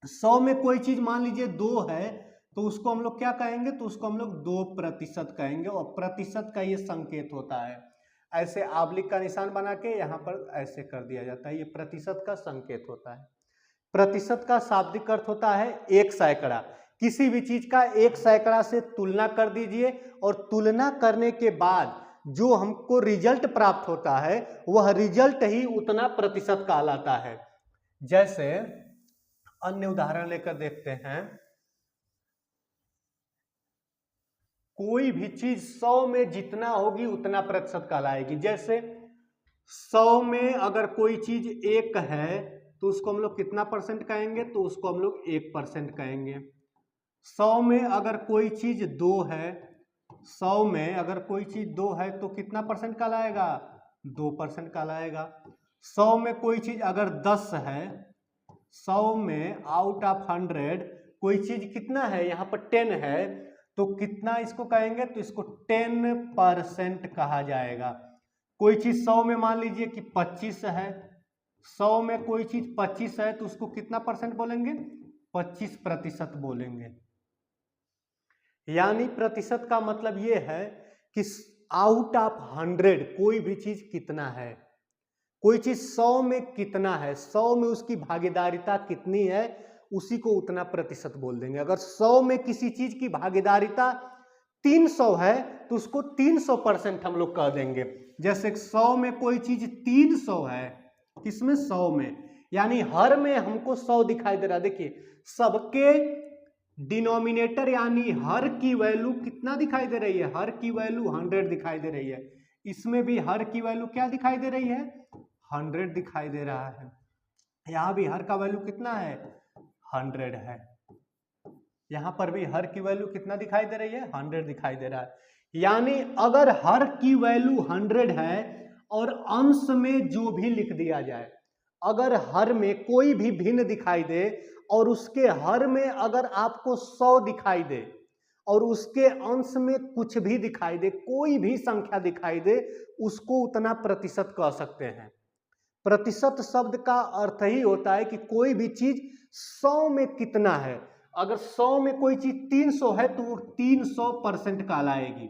100 में कोई चीज मान लीजिए 2 है तो उसको हम लोग क्या कहेंगे, तो उसको हम लोग 2% कहेंगे, और प्रतिशत का ये संकेत होता है। ऐसे आबलिक का निशान बना के यहाँ पर ऐसे कर दिया जाता है, ये प्रतिशत का संकेत होता है। प्रतिशत का शाब्दिक अर्थ होता है 1 सैकड़ा। किसी भी चीज का 1 सैकड़ा से तुलना कर दीजिए और तुलना करने के बाद जो हमको रिजल्ट प्राप्त होता है वह रिजल्ट ही उतना प्रतिशत कहलाता है। जैसे अन्य उदाहरण लेकर देखते हैं, कोई भी चीज 100 में जितना होगी उतना प्रतिशत कहलाएगी। जैसे 100 में अगर कोई चीज 1 है तो उसको हम लोग कितना परसेंट कहेंगे, तो उसको हम लोग 1% कहेंगे। 100 में अगर कोई चीज 2 है, 100 में अगर कोई चीज 2 है तो कितना परसेंट कहलाएगा, 2% कहलाएगा। 100 में कोई चीज अगर 10 है, 100 में आउट ऑफ 100 कोई चीज कितना है, यहाँ पर 10 है, तो कितना इसको कहेंगे, तो इसको 10% कहा जाएगा। कोई चीज 100 में मान लीजिए कि 25 है, 100 में कोई चीज 25 है तो उसको कितना परसेंट बोलेंगे, 25% बोलेंगे। यानी प्रतिशत का मतलब ये है कि आउट ऑफ 100 कोई भी चीज कितना है, कोई चीज 100 में कितना है, 100 में उसकी भागीदारिता कितनी है, उसी को उतना प्रतिशत बोल देंगे। अगर 100 में किसी चीज की भागीदारिता 300 है तो उसको 300% हम लोग कह देंगे। जैसे 100 में कोई चीज 300 है, किसमें, 100 में, यानी हर में हमको 100 दिखाई दे रहा है। देखिए सबके डिनोमिनेटर यानी हर की वैल्यू कितना दिखाई दे रही है, हर की वैल्यू 100 दिखाई दे रही है। इसमें भी हर की वैल्यू क्या दिखाई दे रही है, 100 दिखाई दे रहा है। यहां भी हर का वैल्यू कितना है, 100 है। यहां पर भी हर की वैल्यू कितना दिखाई दे रही है, 100 दिखाई दे रहा है। यानी अगर हर की वैल्यू 100 है और अंश में जो भी लिख दिया जाए, अगर हर में कोई भी भिन्न दिखाई दे और उसके हर में अगर आपको 100 दिखाई दे और उसके अंश में कुछ भी दिखाई दे, कोई भी संख्या दिखाई दे, उसको उतना प्रतिशत कह सकते हैं। प्रतिशत शब्द का अर्थ ही होता है कि कोई भी चीज 100 में कितना है। अगर 100 में कोई चीज 300 है तो वो 300% कहलाएगी,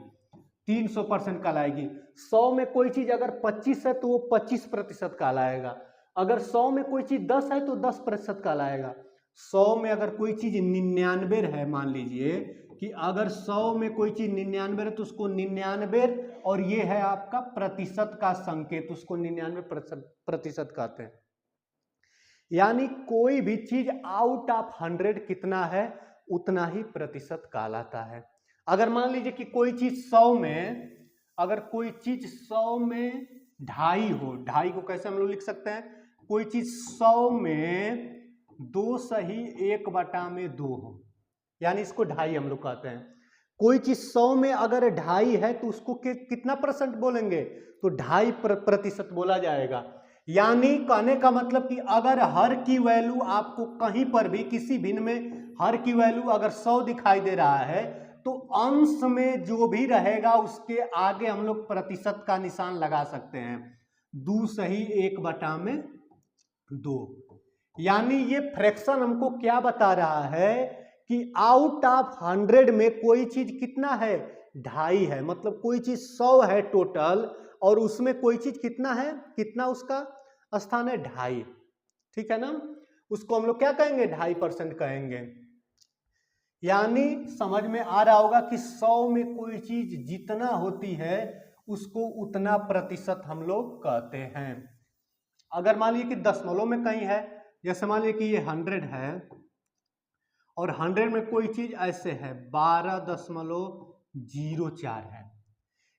300% कहलाएगी। 100 में कोई चीज अगर 25 है तो वो 25% कहलाएगा। अगर 100 में कोई चीज 10 है तो 10% कहलाएगा। 100 में अगर कोई चीज 99 है, मान लीजिए कि अगर 100 में कोई चीज 99 है तो उसको 99, और ये है आपका प्रतिशत का संकेत, उसको 99% कहते हैं। यानी कोई भी चीज आउट ऑफ 100 कितना है उतना ही प्रतिशत कहलाता है। अगर मान लीजिए कि कोई चीज 100 में, अगर कोई चीज 100 में 2.5 हो, 2.5 को कैसे हम लोग लिख सकते हैं, कोई चीज 100 में 2 सही 1/2 हो, यानी इसको 2.5 हम लोग कहते हैं। कोई चीज 100 में अगर 2.5 है तो उसको कितना परसेंट बोलेंगे, तो 2.5% बोला जाएगा। यानी कहने का मतलब कि अगर हर की वैल्यू आपको कहीं पर भी किसी भिन्न में हर की वैल्यू अगर 100 दिखाई दे रहा है तो अंश में जो भी रहेगा उसके आगे हम लोग प्रतिशत का निशान लगा सकते हैं, 2 सही 1/2। यानी ये फ्रैक्शन हमको क्या बता रहा है कि आउट ऑफ 100 में कोई चीज कितना है, 2.5 है। मतलब कोई चीज 100 है टोटल और उसमें कोई चीज कितना है, कितना उसका स्थान है, 2.5। ठीक है ना, उसको हम लोग क्या कहेंगे, 2.5% कहेंगे। यानी समझ में आ रहा होगा कि 100 में कोई चीज जितना होती है उसको उतना प्रतिशत हम लोग कहते हैं। अगर मान लीजिए कि दशमलव में कहीं है, जैसे मान लीजिए कि ये 100 है और 100 में कोई चीज ऐसे है 12.04 है,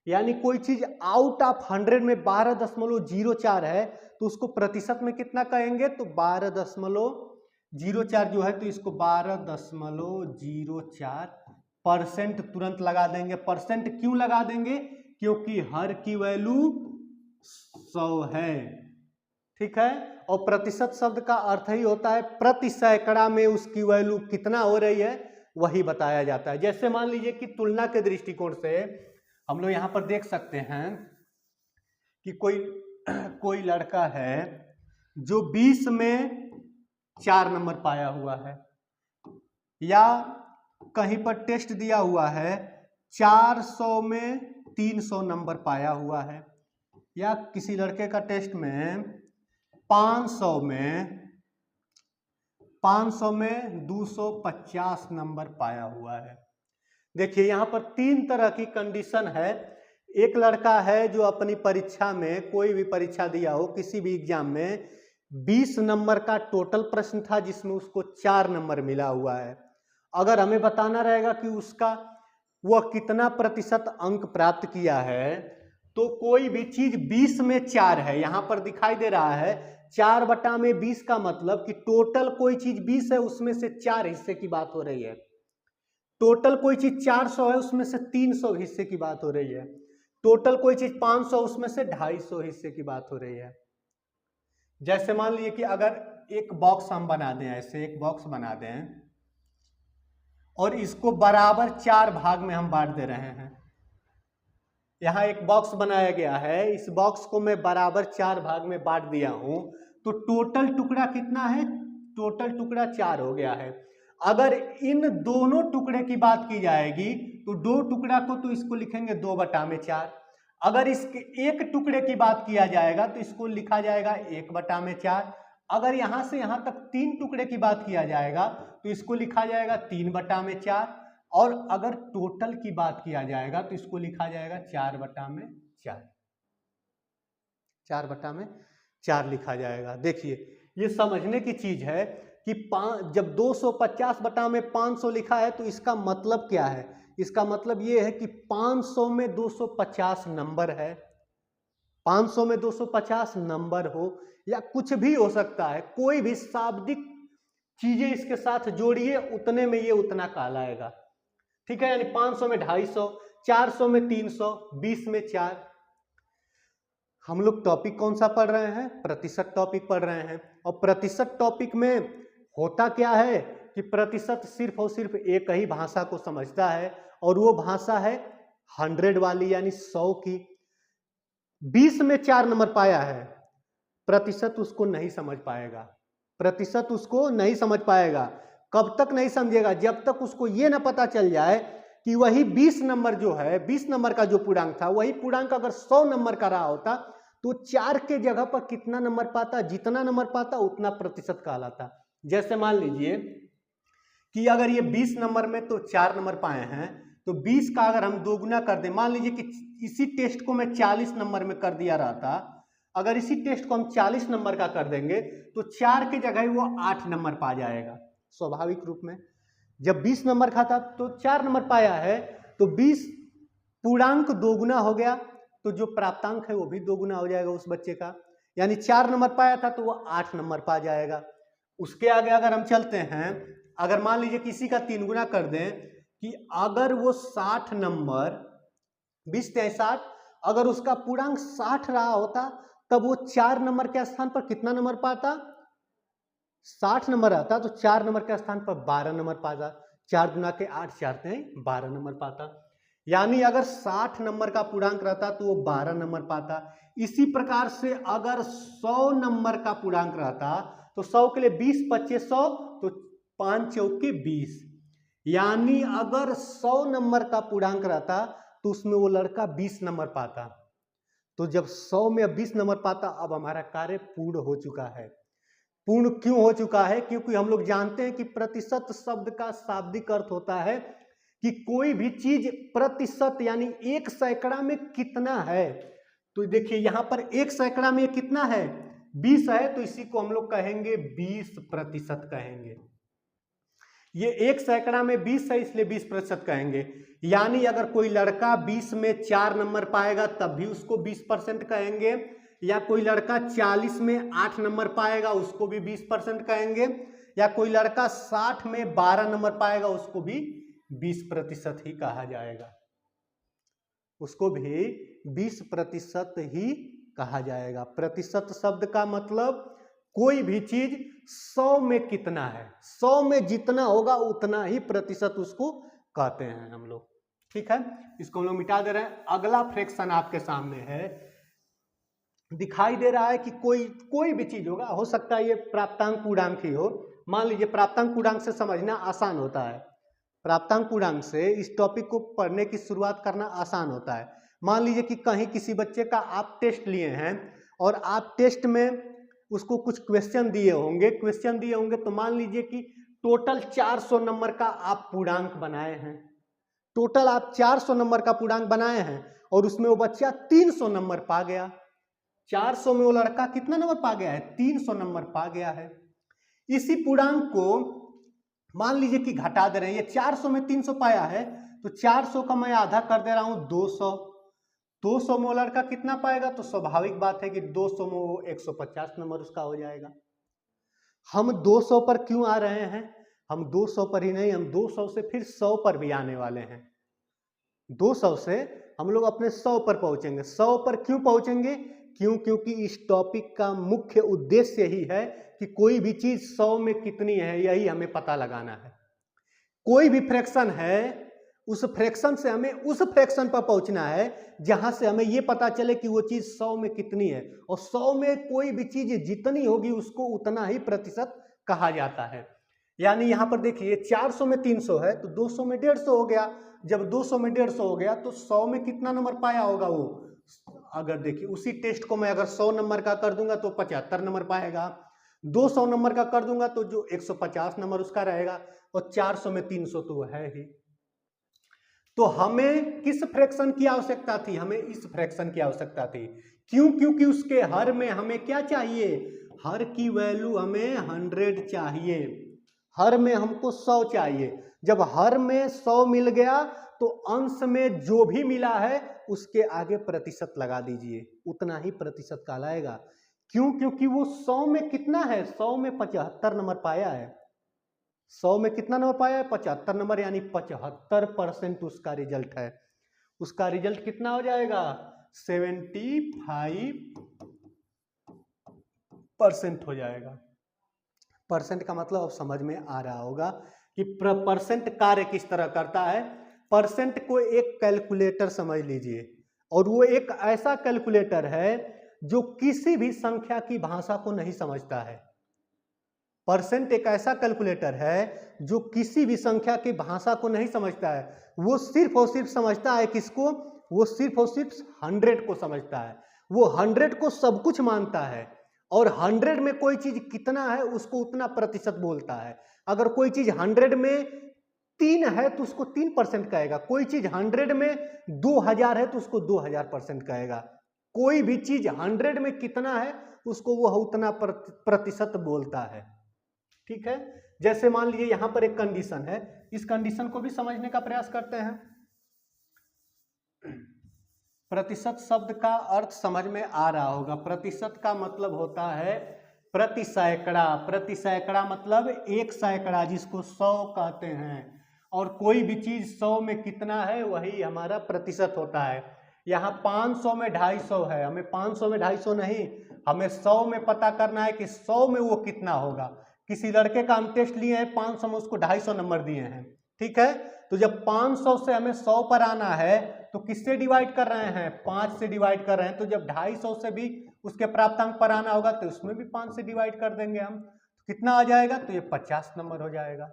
यानी कोई चीज आउट ऑफ 100 में 12.04 है तो उसको प्रतिशत में कितना कहेंगे, तो 12.04 जो है तो इसको 12.04% तुरंत लगा देंगे। परसेंट क्यों लगा देंगे, क्योंकि हर की वैल्यू 100 है। ठीक है, और प्रतिशत शब्द का अर्थ ही होता है प्रति सैकड़ा में उसकी वैल्यू कितना हो रही है वही बताया जाता है। जैसे मान लीजिए कि तुलना के दृष्टिकोण से हम लोग यहां पर देख सकते हैं कि कोई लड़का है जो 20 में 4 नंबर पाया हुआ है, या कहीं पर टेस्ट दिया हुआ है 400 में 300 नंबर पाया हुआ है, या किसी लड़के का टेस्ट में 500 में 250 नंबर पाया हुआ है। देखिए यहाँ पर 3 तरह की कंडीशन है। एक लड़का है जो अपनी परीक्षा में, कोई भी परीक्षा दिया हो, किसी भी एग्जाम में 20 नंबर का टोटल प्रश्न था जिसमें उसको 4 नंबर मिला हुआ है। अगर हमें बताना रहेगा कि उसका वह कितना प्रतिशत अंक प्राप्त किया है, तो कोई भी चीज 20 में 4 है, यहां पर दिखाई दे रहा है 4/20 का मतलब कि टोटल कोई चीज 20 है, उसमें से 4 हिस्से की बात हो रही है। टोटल कोई चीज 400 है, उसमें से 300 हिस्से की बात हो रही है। टोटल कोई चीज 500, उसमें से 250 हिस्से की बात हो रही है। जैसे मान लीजिए कि अगर एक बॉक्स हम बना दें, ऐसे एक बॉक्स बना दें और इसको बराबर 4 भाग में हम बांट दे रहे हैं। यहाँ एक बॉक्स बनाया गया है, इस बॉक्स को मैं बराबर 4 भाग में बांट दिया हूं, तो टोटल टुकड़ा कितना है? टोटल टुकड़ा 4 हो गया है। अगर इन दोनों टुकड़े की बात की जाएगी तो 2 टुकड़ा को तो इसको लिखेंगे 2/4। अगर इसके एक टुकड़े की बात किया जाएगा तो इसको लिखा जाएगा 1/4। अगर यहां से यहां तक 3 टुकड़े की बात किया जाएगा तो इसको लिखा जाएगा 3/4, और अगर टोटल की बात किया जाएगा तो इसको लिखा जाएगा 4/4। 4/4 लिखा जाएगा। देखिए ये समझने की चीज है कि जब 250/500 लिखा है तो इसका मतलब क्या है? इसका मतलब ये है कि 500 में 250 नंबर है। 500 में 250 नंबर हो या कुछ भी हो सकता है, कोई भी शाब्दिक चीजें इसके साथ जोड़िए, उतने में ये उतना कहलाएगा। ठीक है, यानी 500 में 250, 400 में 300, 20 में 4। हम लोग टॉपिक कौन सा पढ़ रहे हैं? प्रतिशत टॉपिक पढ़ रहे हैं। और प्रतिशत टॉपिक में होता क्या है कि प्रतिशत सिर्फ और सिर्फ एक ही भाषा को समझता है, और वो भाषा है 100 वाली, यानी 100 की। 20 में 4 नंबर पाया है, प्रतिशत उसको नहीं समझ पाएगा। प्रतिशत उसको नहीं समझ पाएगा। कब तक नहीं समझेगा? जब तक उसको ये ना पता चल जाए कि वही 20 नंबर जो है, 20 नंबर का जो पूर्णांक था, वही पूर्णांक अगर 100 नंबर का रहा होता तो 4 के जगह पर कितना नंबर पाता? जितना नंबर पाता उतना प्रतिशत कहलाता। जैसे मान लीजिए कि अगर ये 20 नंबर में तो 4 नंबर पाए हैं, तो 20 का अगर हम दोगुना कर दें, मान लीजिए कि इसी टेस्ट को मैं 40 नंबर में कर दिया रहता, अगर इसी टेस्ट को हम 40 नंबर का कर देंगे तो 4 के जगह वो 8 नंबर पा जाएगा स्वाभाविक रूप में। जब 20 नंबर का था तो 4 नंबर पाया है, तो 20 पूर्णांक दोगुना हो गया, तो जो प्राप्तांक है वो भी दोगुना हो जाएगा उस बच्चे का। यानी 4 नंबर पाया था तो वो 8 नंबर पा जाएगा। उसके आगे अगर हम चलते हैं, अगर मान लीजिए किसी का 3 गुना कर दें कि अगर वो 60 नंबर, 20 × 60, अगर उसका पूर्णांक 60 रहा होता तब वो 4 नंबर के स्थान पर कितना नंबर पाता? 60 नंबर आता तो 4 नंबर के स्थान पर 12 नंबर पाता। 4 गुना के 8, 4 × 12 नंबर पाता। यानी अगर 60 नंबर का पूर्णांक रहता तो वो 12 नंबर पाता। इसी प्रकार से अगर 100 नंबर का पूर्णांक रहता तो 100 के लिए 20 × 25 100, तो 5 चौके 20। यानी अगर 100 नंबर का पूर्णांक रहता तो उसमें वो लड़का 20 नंबर पाता। तो जब 100 में 20 नंबर पाता, अब हमारा कार्य पूर्ण हो चुका है। पूर्ण क्यों हो चुका है? क्योंकि हम लोग जानते हैं कि प्रतिशत शब्द का शाब्दिक अर्थ होता है कि कोई भी चीज प्रतिशत, यानी 1 सैकड़ा में कितना है। तो देखिए यहां पर 1 सैकड़ा में कितना है? 20 है, तो इसी को हम लोग कहेंगे 20% कहेंगे। ये 1 सैकड़ा में 20 है, इसलिए 20% कहेंगे। यानी अगर कोई लड़का 20 में 4 नंबर पाएगा तब भी उसको 20% कहेंगे, या कोई लड़का 40 में 8 नंबर पाएगा उसको भी 20% कहेंगे, या कोई लड़का 60 में 12 नंबर पाएगा उसको भी 20% ही कहा जाएगा। उसको भी 20% ही कहा जाएगा। प्रतिशत शब्द का मतलब कोई भी चीज 100 में कितना है, 100 में जितना होगा उतना ही प्रतिशत उसको कहते हैं हम लोग। ठीक है, इसको हम लोग मिटा दे रहे हैं। अगला फ्रैक्शन आपके सामने है, दिखाई दे रहा है कि कोई भी चीज होगा, हो सकता है ये प्राप्तांक पूर्णांक ही हो, मान लीजिए प्राप्तांक पूर्णांक से समझना आसान होता है, प्राप्तांक पूर्णांक से इस टॉपिक को पढ़ने की शुरुआत करना आसान होता है। मान लीजिए कि कहीं किसी बच्चे का आप टेस्ट लिए हैं और आप टेस्ट में उसको कुछ क्वेश्चन दिए होंगे, तो मान लीजिए कि टोटल 400 नंबर का आप पूर्णांक बनाए हैं, टोटल आप 400 नंबर का पूर्णांक बनाए हैं और उसमें वो बच्चा 300 नंबर पा गया। 400 में वो लड़का कितना नंबर पा गया है? 300 नंबर पा गया है। इसी पूर्णांक को मान लीजिए कि घटा दे रहे हैं, ये 400 में 300 पाया है तो 400 का मैं आधा कर दे रहा हूं 200। 200 में वो लड़का कितना पाएगा? तो स्वाभाविक बात है कि 200 में वो 150 नंबर उसका हो जाएगा। हम 200 पर क्यों आ रहे हैं? हम 200 पर ही नहीं, हम 200 से फिर 100 पर भी आने वाले हैं। 200 से हम लोग अपने 100 पर पहुंचेंगे। 100 पर क्यों पहुंचेंगे? क्योंकि इस टॉपिक का मुख्य उद्देश्य ही है कि कोई भी चीज 100 में कितनी है यही हमें पता लगाना है। कोई भी फ्रैक्शन है, उस फ्रैक्शन से हमें उस फ्रैक्शन पर पहुंचना है जहां से हमें यह पता चले कि वो चीज 100 में कितनी है। और 100 में कोई भी चीज जितनी होगी उसको उतना ही प्रतिशत कहा जाता है। यानी यहां पर देखिए 400 में 300 है तो 200 में 150 हो गया। जब 200 में 150 हो गया तो 100 में कितना नंबर पाया होगा वो? अगर देखिए उसी टेस्ट को मैं अगर 100 नंबर का कर दूंगा तो 75 नंबर पाएगा, 200 नंबर का कर दूंगा तो जो 150 नंबर उसका रहेगा, और 400 में 300 तो है ही। तो हमें किस फ्रैक्शन की आवश्यकता थी? हमें इस फ्रैक्शन की आवश्यकता थी। क्यों? क्योंकि उसके हर में हमें क्या चाहिए? हर की वैल्यू हमें 100 चाहिए, हर में हमको 100 चाहिए। जब हर में 100 मिल गया तो अंश में जो भी मिला है उसके आगे प्रतिशत लगा दीजिए, उतना ही प्रतिशत कहलाएगा। क्यों? क्योंकि वो 100 में कितना है? 100 में 75 नंबर पाया है। 100 में कितना नंबर पाया है? 75 नंबर, यानी 75% उसका रिजल्ट है। उसका रिजल्ट कितना हो जाएगा? 75% हो जाएगा। परसेंट का मतलब अब समझ में आ रहा होगा कि परसेंट कार्य किस तरह करता है। परसेंट को एक कैलकुलेटर समझ लीजिए, और वो एक ऐसा कैलकुलेटर है जो किसी भी संख्या की भाषा को नहीं समझता है। परसेंट एक ऐसा कैलकुलेटर है जो किसी भी संख्या की भाषा को नहीं समझता है। वो सिर्फ और सिर्फ समझता है किसको? वो सिर्फ और सिर्फ 100 को समझता है। वो 100 को सब कुछ मानता है, और 100 में कोई चीज कितना है उसको उतना प्रतिशत बोलता है। अगर कोई चीज 100 में 3 है तो उसको 3% कहेगा, कोई चीज 100 में 2000 है तो उसको 2000% कहेगा। कोई भी चीज 100 में कितना है उसको वो उतना प्रतिशत बोलता है। ठीक है, जैसे मान लीजिए यहां पर एक कंडीशन है, इस कंडीशन को भी समझने का प्रयास करते हैं। प्रतिशत शब्द का अर्थ समझ में आ रहा होगा। प्रतिशत का मतलब होता है प्रति सैकड़ा। प्रति सैकड़ा मतलब 1 सैकड़ा, जिसको 100 कहते हैं। और कोई भी चीज 100 में कितना है वही हमारा प्रतिशत होता है। यहाँ 500 में 250 है, हमें 500 में 250 नहीं, हमें 100 में पता करना है कि 100 में वो कितना होगा। किसी लड़के का हम टेस्ट लिए हैं, 500 में उसको 250 नंबर दिए हैं, ठीक है। तो जब 500 से हमें 100 पर आना है तो किससे डिवाइड कर रहे हैं? 5 से डिवाइड कर रहे हैं। तो जब 250 से भी उसके प्राप्तांक पर आना होगा तो उसमें भी 5 से डिवाइड कर देंगे हम, तो कितना आ जाएगा? तो ये 50 नंबर हो जाएगा।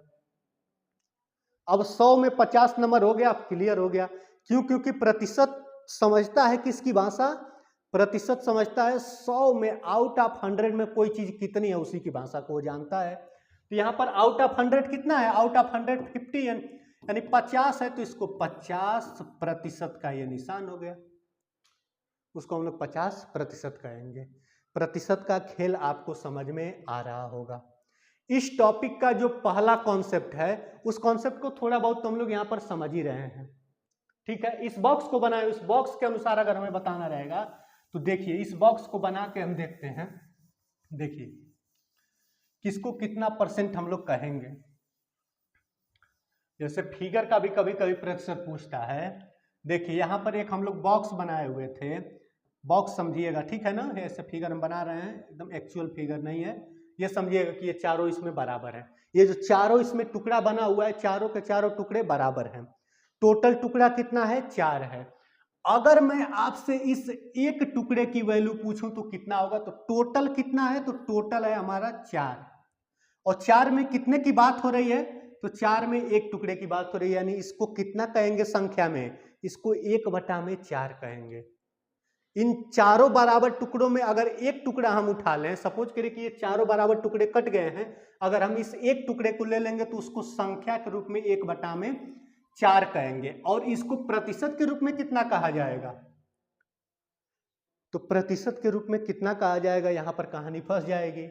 अब 100 में 50 नंबर हो गया, अब क्लियर हो गया। क्यों? क्योंकि प्रतिशत समझता है किसकी भाषा? प्रतिशत समझता है 100 में आउट ऑफ 100 में कोई चीज कितनी है उसी की भाषा को वो जानता है। तो यहाँ पर आउट ऑफ 100 कितना है? आउट ऑफ 100 50 यानी 50 है, तो इसको 50% का ये निशान हो गया, उसको हम लोग 50% कहेंगे। प्रतिशत का खेल आपको समझ में आ रहा होगा। इस टॉपिक का जो पहला कॉन्सेप्ट है उस कॉन्सेप्ट को थोड़ा बहुत तो हम लोग यहाँ पर समझ ही रहे हैं, ठीक है। इस बॉक्स को बनाए, उस बॉक्स के अनुसार अगर हमें बताना रहेगा तो देखिए इस बॉक्स को बना के हम देखते हैं। देखिए किसको कितना परसेंट हम लोग कहेंगे। जैसे फिगर का भी कभी कभी प्रतिशत पूछता है। देखिए यहाँ पर एक हम लोग बॉक्स बनाए हुए थे, बॉक्स समझिएगा, ठीक है ना। ऐसे फिगर हम बना रहे हैं, एकदम एक्चुअल फिगर नहीं है। ये समझिएगा कि ये चारों इसमें बराबर है। ये जो चारों इसमें टुकड़ा बना हुआ है, चारों के चारों टुकड़े बराबर हैं। टोटल टुकड़ा कितना है? 4 है। अगर मैं आपसे इस एक टुकड़े की वैल्यू पूछूं तो कितना होगा? तो टोटल कितना है? तो टोटल है हमारा 4, और 4 में कितने की बात हो रही है, तो 4 में एक टुकड़े की बात हो रही है, यानी इसको कितना कहेंगे संख्या में, इसको 1/4 कहेंगे। इन चारों बराबर टुकड़ों में अगर एक टुकड़ा हम उठा लें, सपोज करें कि ये चारों बराबर टुकड़े कट गए हैं, अगर हम इस एक टुकड़े को ले लेंगे तो उसको संख्या के रूप में 1/4 कहेंगे। और इसको प्रतिशत के रूप में कितना कहा जाएगा, तो प्रतिशत के रूप में कितना कहा जाएगा, यहां पर कहानी फंस जाएगी।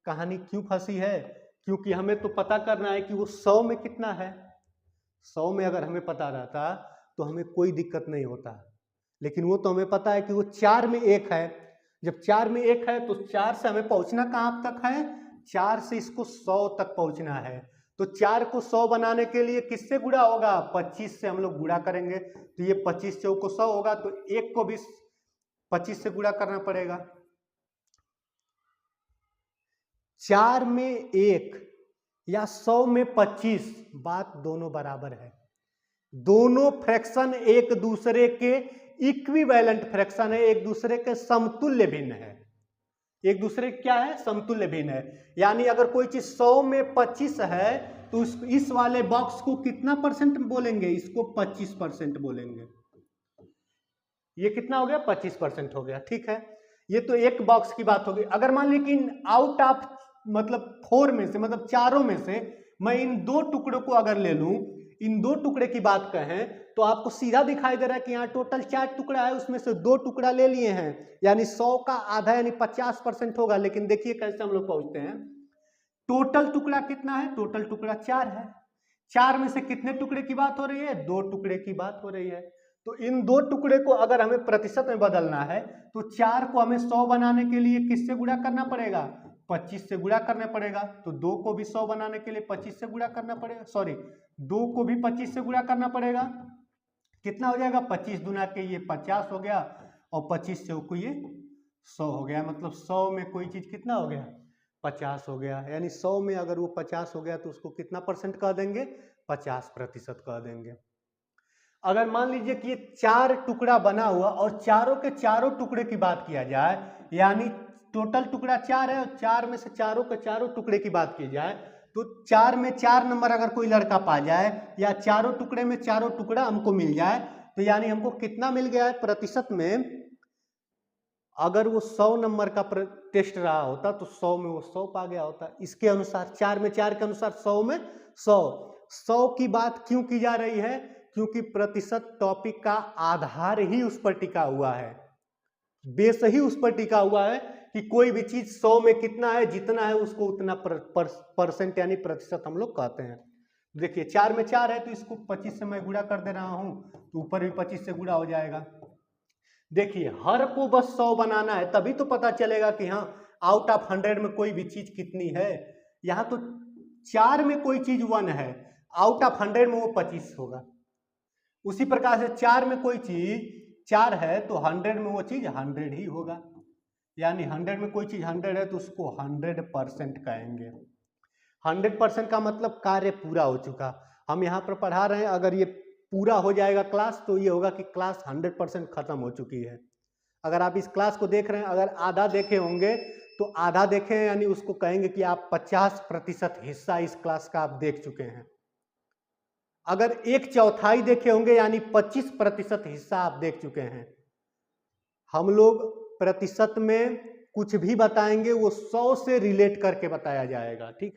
कहानी क्यों फंसी है, क्योंकि हमें तो पता करना है कि वो 100 में कितना है। 100 में अगर हमें पता रहता तो हमें कोई दिक्कत नहीं होता, लेकिन वो तो हमें पता है कि वो 4 में 1 है। जब 4 में 1 है तो 4 से हमें पहुंचना कहां तक है, 4 से इसको 100 तक पहुंचना है। तो 4 को 100 बनाने के लिए किससे गुणा होगा, 25 से हम लोग गुणा करेंगे। तो ये 25 चौको 100 होगा, तो 1 को भी 25 से गुणा करना पड़ेगा। 4 में 1 या 100 में 25, बात दोनों बराबर है। दोनों फ्रैक्शन एक दूसरे के इक्विवेलेंट फ्रैक्शन है, एक दूसरे के समतुल्य भिन्न है। एक दूसरे क्या है, समतुल्य भिन्न है। यानी अगर कोई चीज 100 में 25 है तो इस वाले बॉक्स को कितना परसेंट बोलेंगे, इसको 25% बोलेंगे। ये कितना हो गया, 25% हो गया। ठीक है, ये तो एक बॉक्स की बात होगी। अगर मान लीजिए कि आउट ऑफ मतलब 4 में से, मतलब चारों में से मैं इन दो टुकड़ों को अगर ले लूं, इन दो टुकड़े की बात कहें तो आपको सीधा दिखाई दे रहा है कि यहाँ टोटल 4 टुकड़ा है, उसमें से 2 टुकड़ा ले लिए हैं, यानी 100 का आधा यानी 50% होगा। लेकिन देखिए कैसे हम लोग पहुंचते हैं, टोटल टुकड़ा कितना है, टोटल टुकड़ा 4 है। 4 में से कितने टुकड़े की बात हो रही है, 2 टुकड़े की बात हो रही है। तो इन 2 टुकड़े को अगर हमें प्रतिशत में बदलना है तो 4 को हमें 100 बनाने के लिए किससे गुणा करना पड़ेगा, 25 से गुणा करना पड़ेगा। तो 2 को भी 100 बनाने के लिए 25 से गुणा करना पड़ेगा, सॉरी 2 को भी 25 से गुणा करना पड़ेगा। कितना हो जाएगा, 25 दुना के ये 50 हो गया, और 25 चौको ये 100 हो गया। मतलब 100 में कोई चीज कितना हो गया, 50 हो गया। यानी 100 में अगर वो 50 हो गया तो उसको कितना परसेंट कह देंगे, 50% कह देंगे। अगर मान लीजिए कि ये 4 टुकड़ा बना हुआ और चारों के चारों टुकड़े की बात किया जाए, यानी टोटल टुकड़ा 4 है और 4 में से चारों के चारों टुकड़े की बात की जाए, तो 4 में 4 नंबर अगर कोई लड़का पा जाए या चारों टुकड़े में चारों टुकड़ा हमको मिल जाए, तो यानी हमको कितना मिल गया है प्रतिशत में। अगर वो 100 नंबर का टेस्ट रहा होता तो 100 में वो 100 पा गया होता। इसके अनुसार 4 में 4 के अनुसार 100 में 100 की बात क्यों की जा रही है, क्योंकि प्रतिशत टॉपिक का आधार ही उस पर टिका हुआ है, बेस ही उस पर टिका हुआ है कि कोई भी चीज 100 में कितना है, जितना है उसको उतना परसेंट यानी प्रतिशत हम लोग कहते हैं। देखिए 4 में 4 है तो इसको 25 से मैं गुणा कर दे रहा हूं, तो ऊपर भी 25 से गुणा हो जाएगा। देखिए हर को बस 100 बनाना है, तभी तो पता चलेगा कि हाँ आउट ऑफ 100 में कोई भी चीज कितनी है। यहां तो 4 में कोई चीज 1 है, आउट ऑफ 100 में वो 25 होगा। उसी प्रकार से 4 में कोई चीज 4 है तो 100 में वो चीज 100 ही होगा। यानी 100 में कोई चीज 100 है तो उसको 100% कहेंगे। 100% का मतलब कार्य पूरा हो चुका। हम यहाँ पर पढ़ा रहे हैं, अगर ये पूरा हो जाएगा क्लास तो ये होगा कि क्लास 100% खत्म हो चुकी है। अगर आप इस क्लास को देख रहे हैं, अगर आधा देखे होंगे तो आधा देखे हैं, यानी उसको कहेंगे कि आप 50% हिस्सा इस क्लास का आप देख चुके हैं। अगर 1/4 देखे होंगे यानी 25% हिस्सा आप देख चुके हैं। हम लोग प्रतिशत में कुछ भी बताएंगे वो 100 से रिलेट करके बताया जाएगा, ठीक।